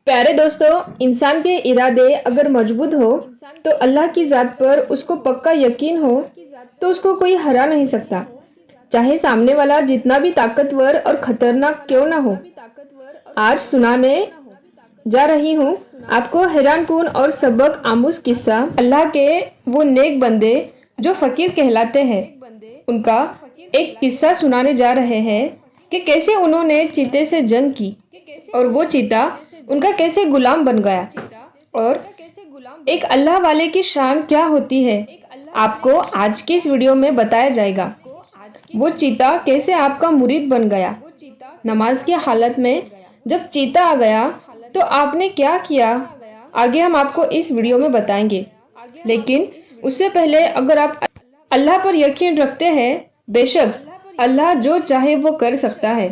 प्यारे दोस्तों, इंसान के इरादे अगर मजबूत हो तो अल्लाह की ज़ात पर उसको पक्का यकीन हो तो उसको कोई हरा नहीं सकता, चाहे सामने वाला जितना भी ताकतवर और खतरनाक क्यों ना हो। आज सुनाने जा रही हूँ आपको हैरानकुन और सबक आमूज किस्सा अल्लाह के वो नेक बंदे जो फकीर कहलाते हैं। उनका एक किस्सा सुनाने जा रहे हैं कि कैसे उन्होंने चीते से जंग की और वो चीता उनका कैसे गुलाम बन गया और एक अल्लाह वाले की शान क्या होती है, आपको आज की इस वीडियो में बताया जाएगा। वो चीता कैसे आपका मुरीद बन गया। नमाज की हालत में जब चीता आ गया तो आपने क्या किया, आगे हम आपको इस वीडियो में बताएंगे। लेकिन उससे पहले अगर आप अल्लाह पर यकीन रखते हैं, बेशक अल्लाह जो चाहे वो कर सकता है,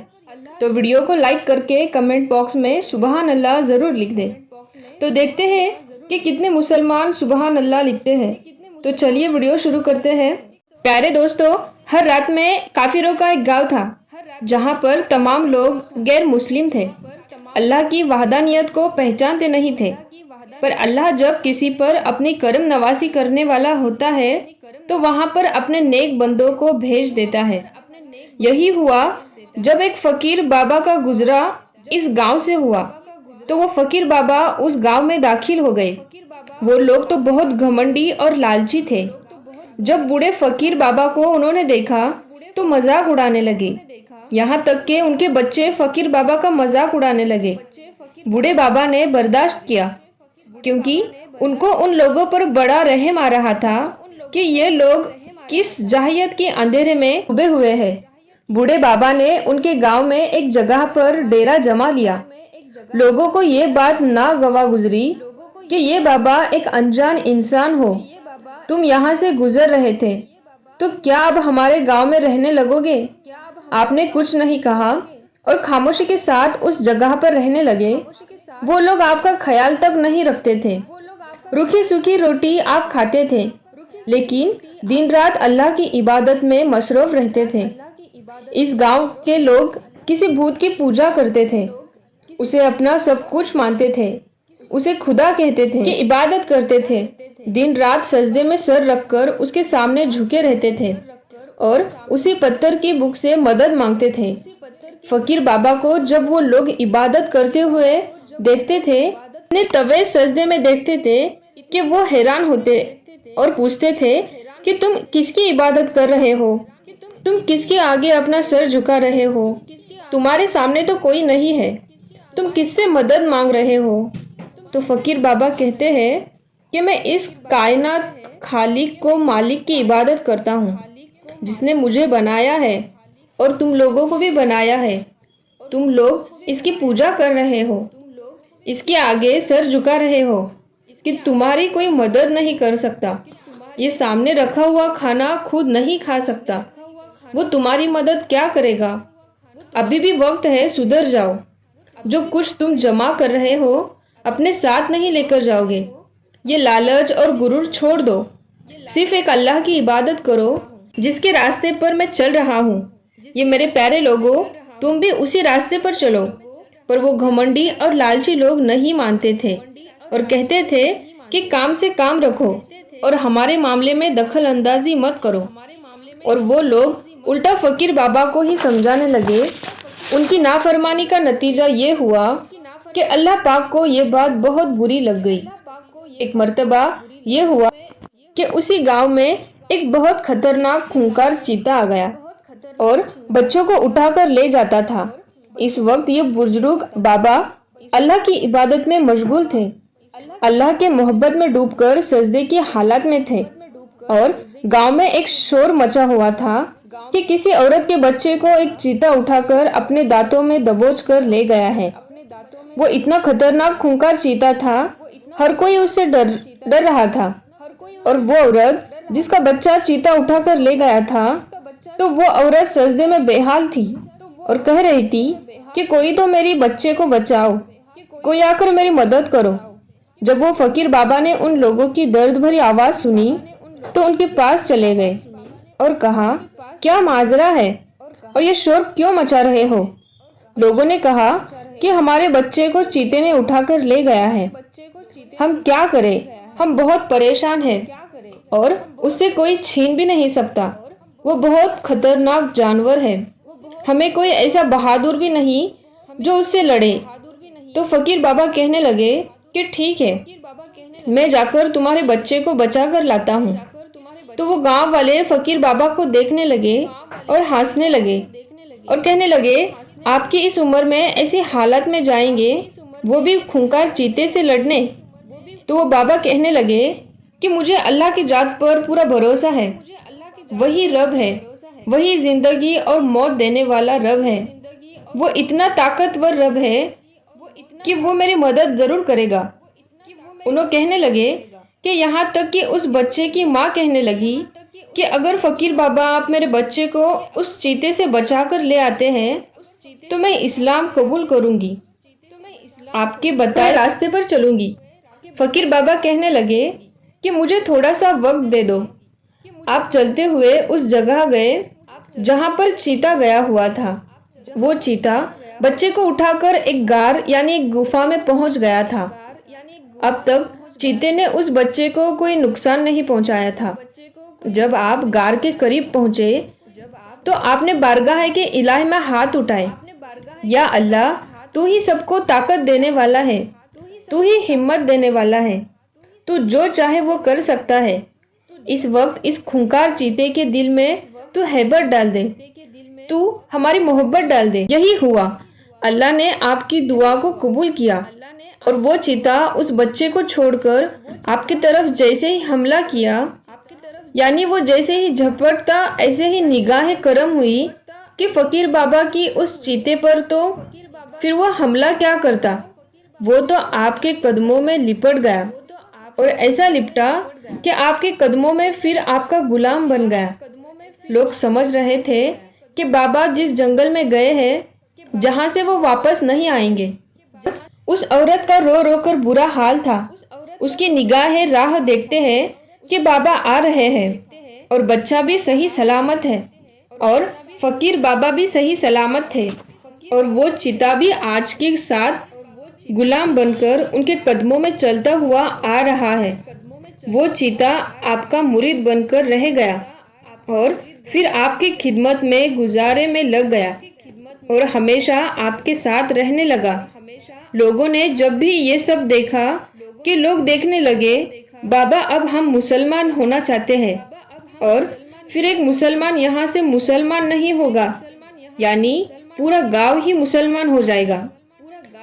तो वीडियो को लाइक करके कमेंट बॉक्स में सुबहान अल्लाह ज़रूर लिख दें। तो देखते हैं कि कितने मुसलमान सुबहान अल्लाह लिखते हैं। तो चलिए वीडियो शुरू करते हैं। प्यारे दोस्तों, हर रात में काफिरों का एक गांव था जहां पर तमाम लोग गैर मुस्लिम थे, अल्लाह की वहदानियत को पहचानते नहीं थे। पर अल्लाह जब किसी पर अपनी करम नवासी करने वाला होता है तो वहां पर अपने नेक बंदों को भेज देता है। यही हुआ जब एक फकीर बाबा का गुजरा इस गांव से हुआ तो वो फकीर बाबा उस गांव में दाखिल हो गए। वो लोग तो बहुत घमंडी और लालची थे। जब बूढ़े फकीर बाबा को उन्होंने देखा तो मजाक उड़ाने लगे, यहाँ तक कि उनके बच्चे फकीर बाबा का मजाक उड़ाने लगे। बूढ़े बाबा ने बर्दाश्त किया क्योंकि उनको उन लोगों पर बड़ा रहम आ रहा था कि ये लोग किस जाहिलियत के अंधेरे में डूबे हुए हैं। बूढ़े बाबा ने उनके गांव में एक जगह पर डेरा जमा लिया। लोगों को ये बात ना गवा गुजरी कि ये बाबा एक अनजान इंसान हो। तुम यहाँ से गुजर रहे थे तो क्या अब हमारे गांव में रहने लगोगे? आपने कुछ नहीं कहा और खामोशी के साथ उस जगह पर रहने लगे। वो लोग आपका ख्याल तक नहीं रखते थे। रूखी सूखी रोटी आप खाते थे, लेकिन दिन रात अल्लाह की इबादत में मशरूफ रहते थे। इस गांव के लोग किसी भूत की पूजा करते थे, उसे अपना सब कुछ मानते थे, उसे खुदा कहते थे, कि इबादत करते थे। दिन रात सजदे में सर रखकर उसके सामने झुके रहते थे और उसी पत्थर की बुक से मदद मांगते थे। फकीर बाबा को जब वो लोग इबादत करते हुए देखते थे, अपने तवे सजदे में देखते थे कि वो हैरान होते और पूछते थे कि तुम किसकी इबादत कर रहे हो, तुम किसके आगे अपना सर झुका रहे हो, तुम्हारे सामने तो कोई नहीं है, तुम किससे मदद मांग रहे हो? तो फकीर बाबा कहते हैं कि मैं इस कायनात खालिक को मालिक की इबादत करता हूँ जिसने मुझे बनाया है और तुम लोगों को भी बनाया है। तुम लोग इसकी पूजा कर रहे हो, इसके आगे सर झुका रहे हो कि तुम्हारी कोई मदद नहीं कर सकता। ये सामने रखा हुआ खाना खुद नहीं खा सकता, वो तुम्हारी मदद क्या करेगा? अभी भी वक्त है, सुधर जाओ। जो कुछ तुम जमा कर रहे हो अपने साथ नहीं लेकर जाओगे। ये लालच और गुरूर छोड़ दो, सिर्फ एक अल्लाह की इबादत करो जिसके रास्ते पर मैं चल रहा हूँ। ये मेरे प्यारे लोगों, तुम भी उसी रास्ते पर चलो। पर वो घमंडी और लालची लोग नहीं मानते थे और कहते थे कि काम से काम रखो और हमारे मामले में दखल अंदाजी मत करो। और वो लोग उल्टा फकीर बाबा को ही समझाने लगे। उनकी नाफरमानी का नतीजा ये हुआ कि अल्लाह पाक को ये बात बहुत बुरी लग गई। एक मर्तबा ये हुआ कि उसी गांव में एक बहुत खतरनाक खूंखार चीता आ गया और बच्चों को उठाकर ले जाता था। इस वक्त ये बुजुर्ग बाबा अल्लाह की इबादत में मशगूल थे, अल्लाह के मोहब्बत में डूबकर सजदे की हालत में थे और गांव में एक शोर मचा हुआ था कि किसी औरत के बच्चे को एक चीता उठाकर अपने दांतों में दबोच कर ले गया है। वो इतना खतरनाक खूंखार चीता था, हर कोई उससे डर रहा था। और वो औरत जिसका बच्चा चीता उठाकर ले गया था, तो वो औरत सजदे में बेहाल थी और कह रही थी कि कोई तो मेरी बच्चे को बचाओ, कोई आकर मेरी मदद करो। जब वो फकीर बाबा ने उन लोगों की दर्द भरी आवाज सुनी तो उनके पास चले गए और कहा, क्या माजरा है और ये शोर क्यों मचा रहे हो? लोगों ने कहा کہ ہمارے بچے کو چیتے نے اٹھا کر لے گیا ہے، ہم کیا کریں؟ ہم بہت پریشان ہیں اور اس سے کوئی چھین بھی نہیں سکتا، وہ بہت خطرناک جانور ہے، ہمیں کوئی ایسا بہادر بھی نہیں جو اس سے لڑے۔ تو فقیر بابا کہنے لگے کہ ٹھیک ہے، میں جا کر تمہارے بچے کو بچا کر لاتا ہوں۔ تو وہ گاؤں والے فقیر بابا کو دیکھنے لگے اور ہنسنے لگے اور کہنے لگے آپ کی اس عمر میں ایسی حالت میں جائیں گے، وہ بھی خونخوار چیتے سے لڑنے؟ تو وہ بابا کہنے لگے کہ مجھے اللہ کی ذات پر پورا بھروسہ ہے، وہی رب ہے، وہی زندگی اور موت دینے والا رب ہے، وہ اتنا طاقتور رب ہے کہ وہ میری مدد ضرور کرے گا۔ انہوں کہنے لگے کہ یہاں تک کہ اس بچے کی ماں کہنے لگی کہ اگر فقیر بابا آپ میرے بچے کو اس چیتے سے بچا کر لے آتے ہیں تو میں اسلام قبول کروں گی، آپ کے بتائے راستے پر چلوں گی۔ فقیر بابا کہنے لگے کہ مجھے تھوڑا سا وقت دے دو۔ آپ چلتے ہوئے اس جگہ گئے جہاں پر چیتا گیا ہوا تھا۔ وہ چیتا بچے کو اٹھا کر ایک غار یعنی ایک گفا میں پہنچ گیا تھا۔ اب تک چیتے نے اس بچے کو کوئی نقصان نہیں پہنچایا تھا۔ جب آپ غار کے قریب پہنچے تو آپ نے بارگاہ کے الہی میں ہاتھ اٹھائے، یا اللہ، تو ہی سب کو طاقت دینے والا ہے، تو ہی ہمت دینے والا ہے، تو جو چاہے وہ کر سکتا ہے۔ اس وقت اس خونخوار چیتے کے دل میں تو ہیبت ڈال دے، تو ہماری محبت ڈال دے۔ یہی ہوا، اللہ نے آپ کی دعا کو قبول کیا اور وہ چیتا اس بچے کو چھوڑ کر آپ کی طرف جیسے ہی حملہ کیا، یعنی وہ جیسے ہی جھپٹتا ایسے ہی نگاہ کرم ہوئی کہ فقیر بابا کی اس چیتے پر، تو پھر وہ حملہ کیا کرتا، وہ تو آپ کے قدموں میں لپٹ گیا اور ایسا لپٹا کہ آپ کے قدموں میں پھر آپ کا غلام بن گیا۔ لوگ سمجھ رہے تھے کہ بابا جس جنگل میں گئے ہیں جہاں سے وہ واپس نہیں آئیں گے۔ اس عورت کا رو رو کر برا حال تھا، اس کی نگاہیں راہ دیکھتے ہیں کہ بابا آ رہے ہیں اور بچہ بھی صحیح سلامت ہے اور فقیر بابا بھی صحیح سلامت تھے، اور وہ چیتا بھی آج کے ساتھ غلام بن کر ان کے قدموں میں چلتا ہوا آ رہا ہے۔ وہ چیتا آپ کا مرید بن کر رہ گیا اور پھر آپ کی خدمت میں گزارے میں لگ گیا اور ہمیشہ آپ کے ساتھ رہنے لگا۔ لوگوں نے جب بھی یہ سب دیکھا کہ لوگ دیکھنے لگے بابا اب ہم مسلمان ہونا چاہتے ہیں، اور پھر ایک مسلمان یہاں سے مسلمان نہیں ہوگا، یعنی پورا گاؤں ہی مسلمان ہو جائے گا،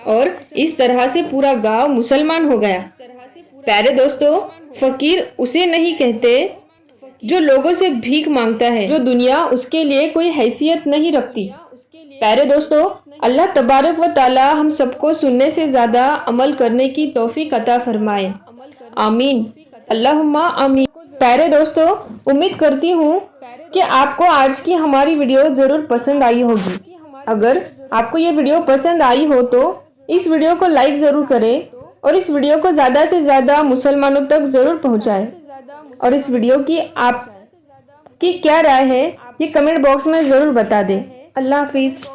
اور اس طرح سے پورا گاؤں مسلمان ہو گیا۔ پیارے دوستو، فقیر اسے نہیں کہتے جو لوگوں سے بھیک مانگتا ہے، جو دنیا اس کے لیے کوئی حیثیت نہیں رکھتی۔ پیارے دوستو، اللہ تبارک و تعالی ہم سب کو سننے سے زیادہ عمل کرنے کی توفیق عطا فرمائے، آمین، اللہم آمین۔ پیارے دوستو، امید کرتی ہوں کہ آپ کو آج کی ہماری ویڈیو ضرور پسند آئی ہوگی۔ اگر آپ کو یہ ویڈیو پسند آئی ہو تو اس ویڈیو کو لائک ضرور کریں اور اس ویڈیو کو زیادہ سے زیادہ مسلمانوں تک ضرور پہنچائیں، اور اس ویڈیو کی آپ کی کیا رائے ہے یہ کمنٹ باکس میں ضرور بتا دیں۔ اللہ حافظ۔